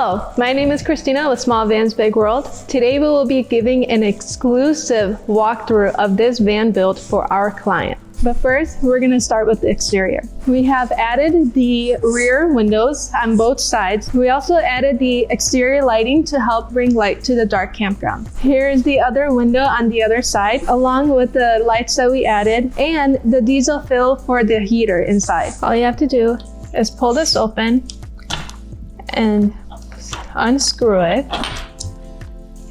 Hello, my name is Christina with Small Vans Big World. Today we will be giving an exclusive walkthrough of this van build for our client. But first, we're going to start with the exterior. We have added the rear windows on both sides. We also added the exterior lighting to help bring light to the dark campground. Here is the other window on the other side, along with the lights that we added and the diesel fill for the heater inside. All you have to do is pull this open and unscrew it,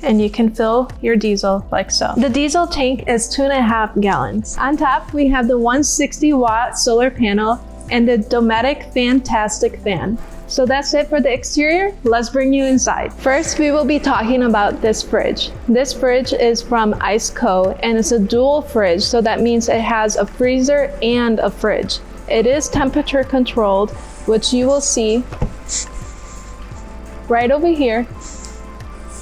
and you can fill your diesel like so. The diesel tank is 2.5 gallons. On top, we have the 160 watt solar panel and the Dometic Fantastic fan. So that's it for the exterior. Let's bring you inside. First, we will be talking about this fridge. This fridge is from Iceco and it's a dual fridge. So that means it has a freezer and a fridge. It is temperature controlled, which you will see right over here.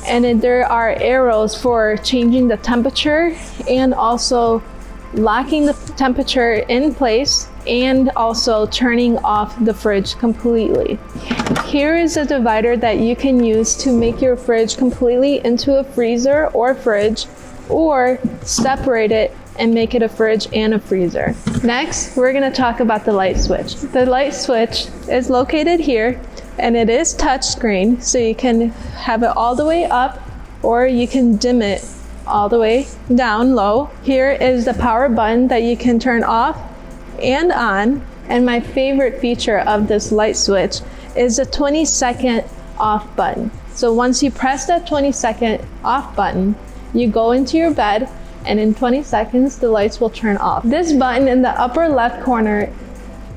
And then there are arrows for changing the temperature and also locking the temperature in place and also turning off the fridge completely. Here is a divider that you can use to make your fridge completely into a freezer or fridge, or separate it and make it a fridge and a freezer. Next, we're gonna talk about the light switch. The light switch is located here, and it is touchscreen, so you can have it all the way up or you can dim it all the way down low. Here is the power button that you can turn off and on. And my favorite feature of this light switch is the 20-second off button. So once you press that 20-second off button, you go into your bed and in 20 seconds the lights will turn off. This button in the upper left corner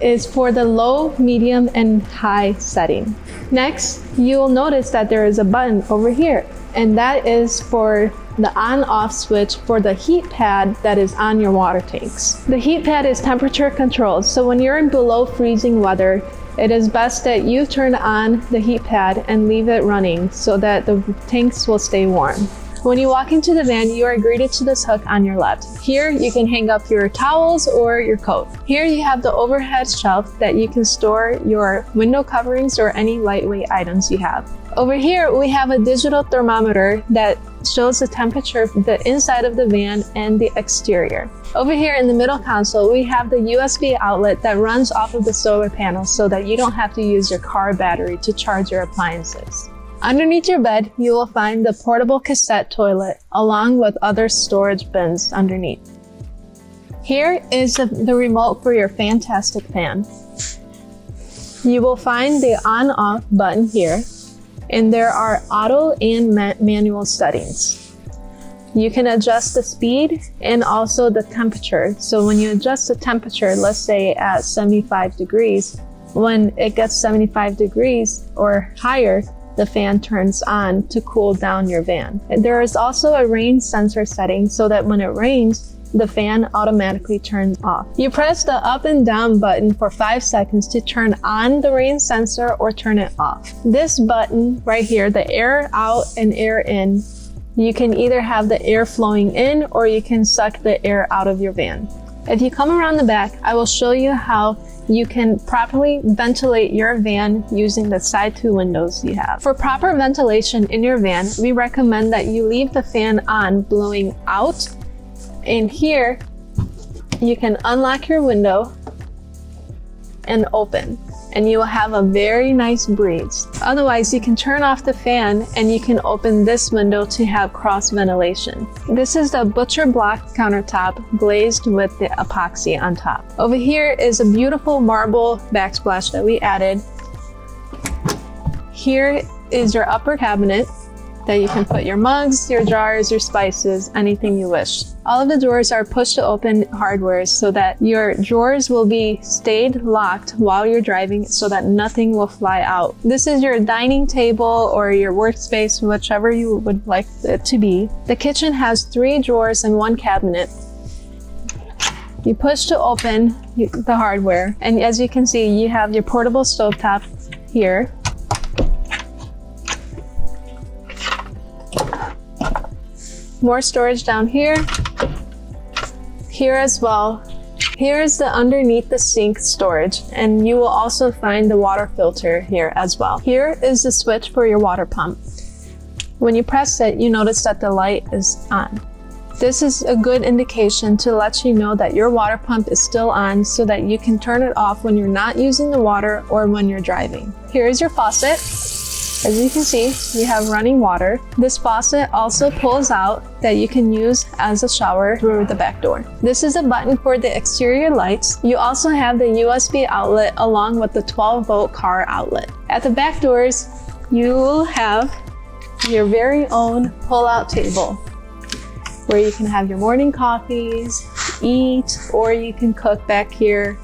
is for the low, medium, and high setting. Next, you will notice that there is a button over here, and that is for the on-off switch for the heat pad that is on your water tanks. The heat pad is temperature controlled, so when you're in below freezing weather, it is best that you turn on the heat pad and leave it running so that the tanks will stay warm. When you walk into the van, you are greeted to this hook on your left. Here, you can hang up your towels or your coat. Here you have the overhead shelf that you can store your window coverings or any lightweight items you have. Over here, we have a digital thermometer that shows the temperature of the inside of the van and the exterior. Over here in the middle console, we have the USB outlet that runs off of the solar panel so that you don't have to use your car battery to charge your appliances. Underneath your bed, you will find the portable cassette toilet along with other storage bins underneath. Here is the remote for your fantastic fan. You will find the on-off button here, and there are auto and manual settings. You can adjust the speed and also the temperature. So when you adjust the temperature, let's say at 75 degrees, when it gets 75 degrees or higher, the fan turns on to cool down your van. There is also a rain sensor setting so that when it rains, the fan automatically turns off. You press the up and down button for 5 seconds to turn on the rain sensor or turn it off. This button right here, the air out and air in, you can either have the air flowing in or you can suck the air out of your van. If you come around the back, I will show you how you can properly ventilate your van using the side 2 windows you have. For proper ventilation in your van, we recommend that you leave the fan on blowing out. And here, you can unlock your window and open, and you will have a very nice breeze. Otherwise, you can turn off the fan and you can open this window to have cross ventilation. This is the butcher block countertop glazed with the epoxy on top. Over here is a beautiful marble backsplash that we added. Here is your upper cabinet that you can put your mugs, your jars, your spices, anything you wish. All of the doors are push to open hardware so that your drawers will be stayed locked while you're driving so that nothing will fly out. This is your dining table or your workspace, whichever you would like it to be. The kitchen has 3 drawers and 1 cabinet. You push to open the hardware, and as you can see, you have your portable stovetop here. More storage down here. Here as well, Here is the underneath the sink storage, and you will also find the water filter here as well. Here is the switch for your water pump. When you press it, you notice that the light is on. This is a good indication to let you know that your water pump is still on so that you can turn it off when you're not using the water or when you're driving. Here is your faucet. As you can see, you have running water. This faucet also pulls out that you can use as a shower through the back door. This is a button for the exterior lights. You also have the USB outlet along with the 12-volt car outlet. At the back doors, you will have your very own pull-out table where you can have your morning coffees, eat, or you can cook back here,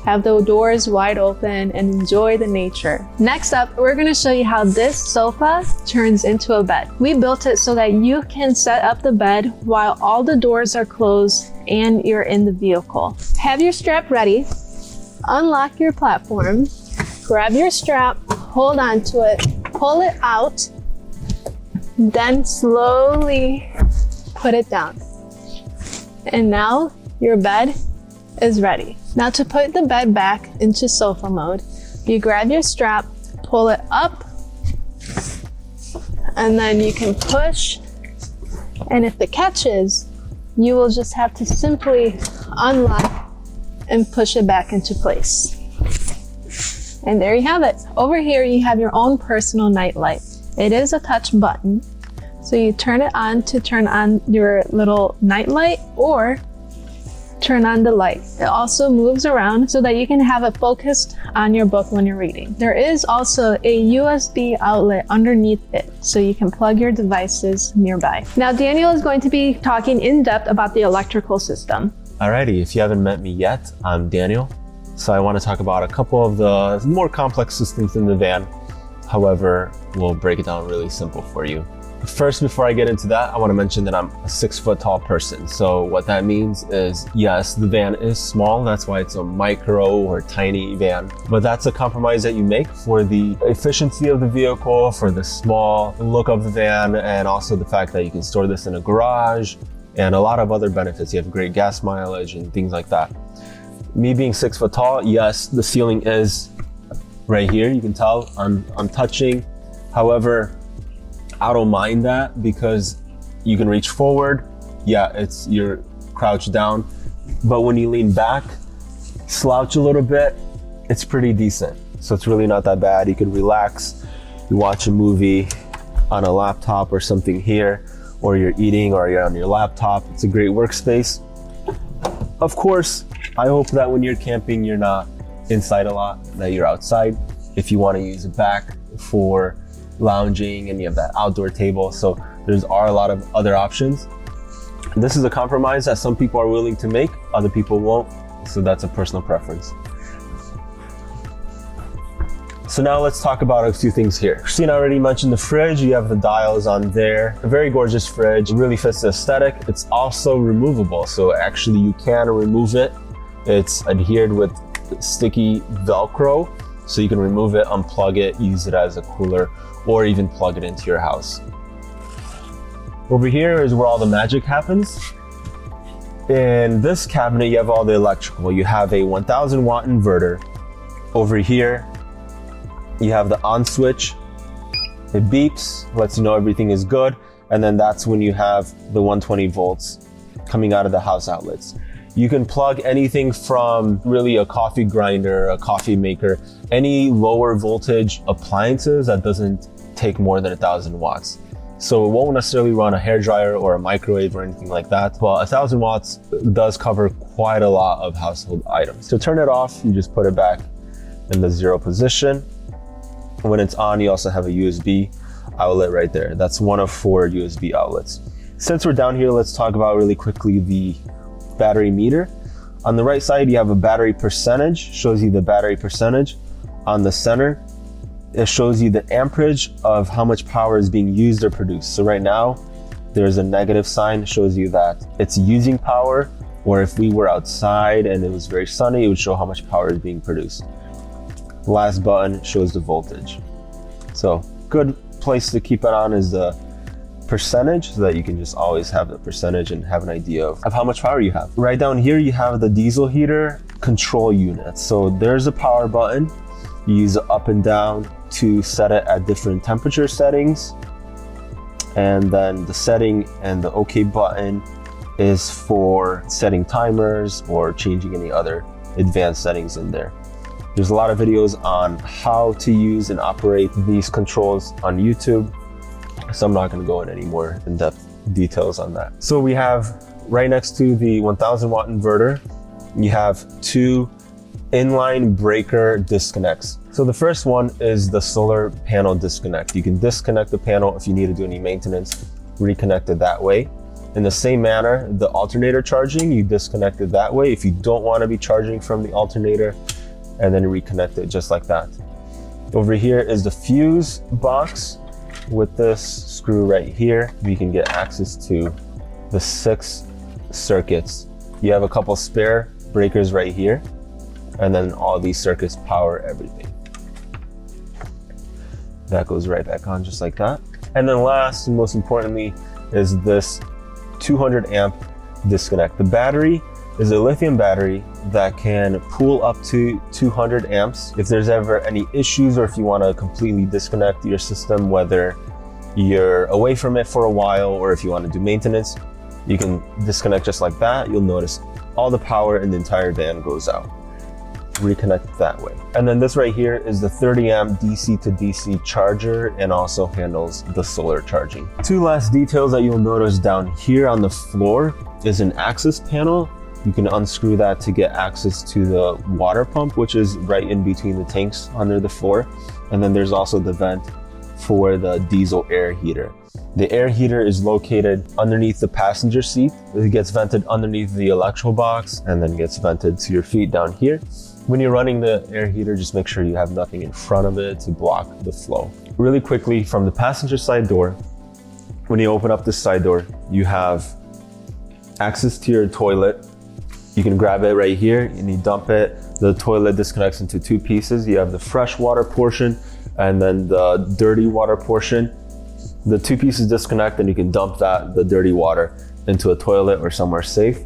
have the doors wide open, and enjoy the nature. Next up, we're gonna show you how this sofa turns into a bed. We built it so that you can set up the bed while all the doors are closed and you're in the vehicle. Have your strap ready, unlock your platform, grab your strap, hold on to it, pull it out, then slowly put it down. And now your bed is ready. Now to put the bed back into sofa mode, you grab your strap, pull it up, and then you can push. And if it catches, you will just have to simply unlock and push it back into place. And there you have it. Over here, you have your own personal night light. It is a touch button. So you turn it on to turn on your little night light or turn on the light. It also moves around so that you can have it focused on your book when you're reading. There is also a USB outlet underneath it, so you can plug your devices nearby. Now Daniel is going to be talking in depth about the electrical system. Alrighty, if you haven't met me yet, I'm Daniel. So I want to talk about a couple of the more complex systems in the van. However, we'll break it down really simple for you. First, before I get into that, I want to mention that I'm a 6 foot tall person. So what that means is, yes, the van is small. That's why it's a micro or tiny van, but that's a compromise that you make for the efficiency of the vehicle, for the small look of the van, and also the fact that you can store this in a garage and a lot of other benefits. You have great gas mileage and things like that. Me being 6 foot tall, yes, the ceiling is right here. You can tell I'm touching. However, I don't mind that because you can reach forward. Yeah, you're crouched down, but when you lean back, slouch a little bit, it's pretty decent. So it's really not that bad. You can relax. You watch a movie on a laptop or something here, or you're eating or you're on your laptop. It's a great workspace. Of course, I hope that when you're camping, you're not inside a lot, that you're outside. If you want to use it back for lounging and you have that outdoor table. So are a lot of other options. This is a compromise that some people are willing to make, other people won't. So that's a personal preference. So now let's talk about a few things here. Christina already mentioned the fridge. You have the dials on there. A very gorgeous fridge. It really fits the aesthetic. It's also removable. So actually you can remove it. It's adhered with sticky Velcro. So you can remove it, unplug it, use it as a cooler, or even plug it into your house. Over here is where all the magic happens. In this cabinet, you have all the electrical. You have a 1000 watt inverter. Over here, you have the on switch. It beeps, lets you know everything is good. And then that's when you have the 120 volts coming out of the house outlets. You can plug anything from really a coffee grinder, a coffee maker, any lower voltage appliances that doesn't take more than 1000 watts. So it won't necessarily run a hairdryer or a microwave or anything like that. But 1000 watts does cover quite a lot of household items. To turn it off, you just put it back in the 0 position. When it's on, you also have a USB outlet right there. That's one of 4 USB outlets. Since we're down here, let's talk about really quickly the battery meter. On the right side, you have a battery percentage, shows you the battery percentage. On the center, it shows you the amperage of how much power is being used or produced. So right now, there's a negative sign, shows you that it's using power, or if we were outside and it was very sunny, it would show how much power is being produced. The last button shows the voltage. So good place to keep it on is the percentage so that you can just always have the percentage and have an idea of how much power you have. Right down here, you have the diesel heater control unit. So there's a power button. You use it up and down to set it at different temperature settings. And then the setting and the OK button is for setting timers or changing any other advanced settings in there. There's a lot of videos on how to use and operate these controls on YouTube, so I'm not going to go in any more in-depth details on that. So we have right next to the 1000 watt inverter, you have two inline breaker disconnects. So the first one is the solar panel disconnect. You can disconnect the panel if you need to do any maintenance, reconnect it that way. In the same manner, the alternator charging, you disconnect it that way if you don't want to be charging from the alternator, and then reconnect it just like that. Over here is the fuse box. With this screw right here, we can get access to the 6 circuits. You have a couple spare breakers right here, and then all these circuits power everything. That goes right back on just like that. And then last and most importantly is this 200 amp disconnect. The battery is a lithium battery that can pull up to 200 amps. If there's ever any issues or if you want to completely disconnect your system, whether you're away from it for a while or if you want to do maintenance, you can disconnect just like that. You'll notice all the power in the entire van goes out. Reconnect that way. And then this right here is the 30 amp DC to DC charger and also handles the solar charging. Two last details that you'll notice down here on the floor is an access panel. You can unscrew that to get access to the water pump, which is right in between the tanks under the floor. And then there's also the vent for the diesel air heater. The air heater is located underneath the passenger seat. It gets vented underneath the electrical box and then gets vented to your feet down here. When you're running the air heater, just make sure you have nothing in front of it to block the flow. Really quickly, from the passenger side door, when you open up this side door, you have access to your toilet. You can grab it right here and you dump it. The toilet disconnects into 2 pieces. You have the fresh water portion and then the dirty water portion. The 2 pieces disconnect and you can dump the dirty water into a toilet or somewhere safe.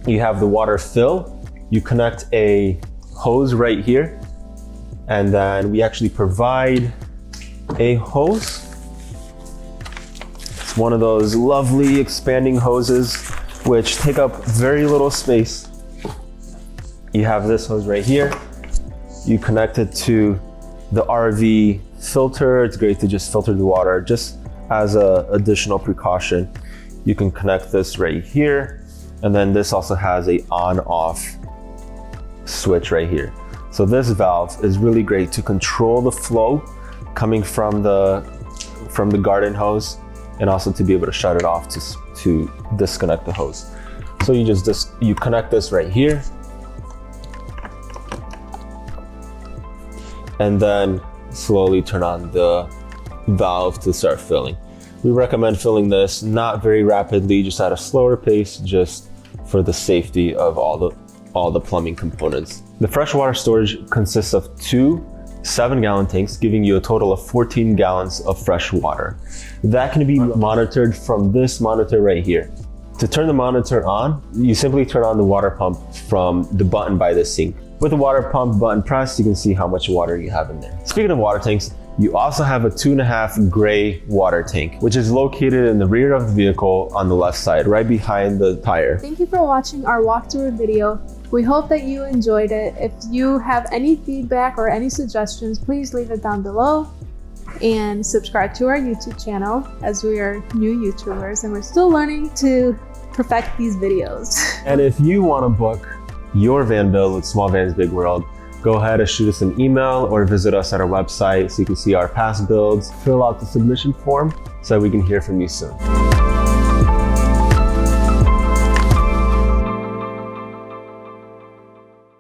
You have the water fill. You connect a hose right here, and then we actually provide a hose. It's one of those lovely expanding hoses which take up very little space. You have this hose right here. You connect it to the RV filter. It's great to just filter the water just as an additional precaution. You can connect this right here, and then this also has a on-off switch right here. So this valve is really great to control the flow coming from the garden hose, and also to be able to shut it off to disconnect the hose. So you connect this right here, and then slowly turn on the valve to start filling. We recommend filling this not very rapidly, just at a slower pace, just for the safety of all the plumbing components. The freshwater storage consists of 2 7-gallon tanks, giving you a total of 14 gallons of fresh water. That can be monitored from this monitor right here. To turn the monitor on, you simply turn on the water pump from the button by the sink. With the water pump button pressed, you can see how much water you have in there. Speaking of water tanks, you also have a 2.5 gray water tank, which is located in the rear of the vehicle on the left side, right behind the tire. Thank you for watching our walkthrough video. We hope that you enjoyed it. If you have any feedback or any suggestions, please leave it down below, and subscribe to our YouTube channel, as we are new YouTubers and we're still learning to perfect these videos. And if you want to book your van build with Small Vans Big World, go ahead and shoot us an email or visit us at our website so you can see our past builds, fill out the submission form so that we can hear from you soon.